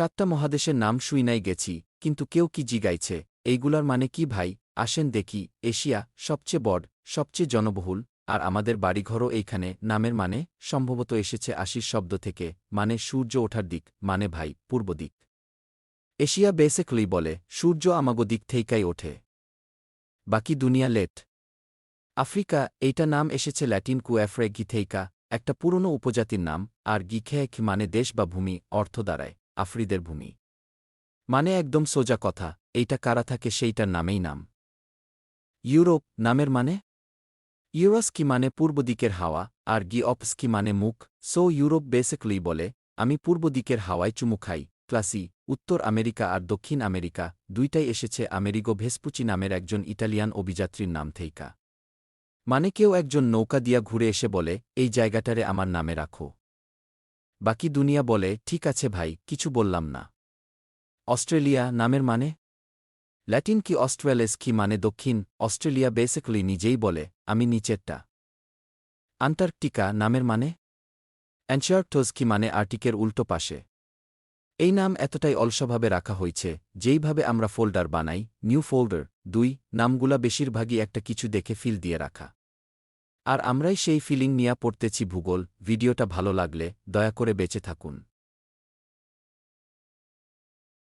7টা মহাদেশের নাম শুইনাই গেছি, কিন্তু কেউ কি জিগাইছে এইগুলার মানে কি ভাই? আসেন দেখি। এশিয়া সবচেয়ে বড়, সবচেয়ে জনবহুল, আর আমাদের বাড়িঘরও এইখানে। নামের মানে সম্ভবত এসেছে আশির শব্দ থেকে, মানে সূর্য ওঠার দিক, মানে ভাই পূর্ব দিক। এশিয়া বেসিক্যালি বলে সূর্য আমাগো দিক থেইকাই ওঠে, বাকি দুনিয়া লেট। আফ্রিকা, এইটা নাম এসেছে ল্যাটিন কুয়াফ্রে গি থেইকা, একটা পুরনো উপজাতির নাম, আর গিখেক মানে দেশ বা ভূমি, অর্থ দাঁড়ায় আফ্রিদের ভূমি। মানে একদম সোজা কথা, এইটা কারা থাকে সেইটার নামেই নাম। ইউরোপ, নামের মানে ইউরাস কি মানে পূর্ব দিকের হাওয়া, আর গি অপস কি মানে মুখ। সো ইউরোপ বেসিক্যালি বলে আমি পূর্ব দিকের হাওয়ায় চুমু খাই। ক্লাসি। উত্তর আমেরিকা আর দক্ষিণ আমেরিকা দুইটাই এসেছে আমেরিগো ভেসপুচি নামের একজন ইটালিয়ান অভিযাত্রীর নাম থেইকা। মানে কেউ একজন নৌকা দিয়া ঘুরে এসে বলে এই জায়গাটারে আমার নামে রাখো। বাকি দুনিয়া বলে ঠিক আছে ভাই, কিছু বললাম না। অস্ট্রেলিয়া, নামের মানে ল্যাটিন কি অস্ট্রেলেস কি মানে দক্ষিণ। অস্ট্রেলিয়া বেসিক্যালি নিজেই বলে আমি নিচেরটা। আন্টার্কটিকা, নামের মানে অ্যান্টার্কটোস কি মানে আর্টিকের উল্টো পাশে। এই নাম এতটাই অলসভাবে রাখা হয়েছে, যেইভাবে আমরা ফোল্ডার বানাই, নিউ ফোল্ডার। নামগুলা বেশিরভাগই একটা কিছু দেখে ফিল দিয়ে রাখা। আর আমরাই সেই ফিলিং নিয়া পড়তেছি ভূগোল। ভিডিওটা ভালো লাগলে দয়া করে বেঁচে থাকুন।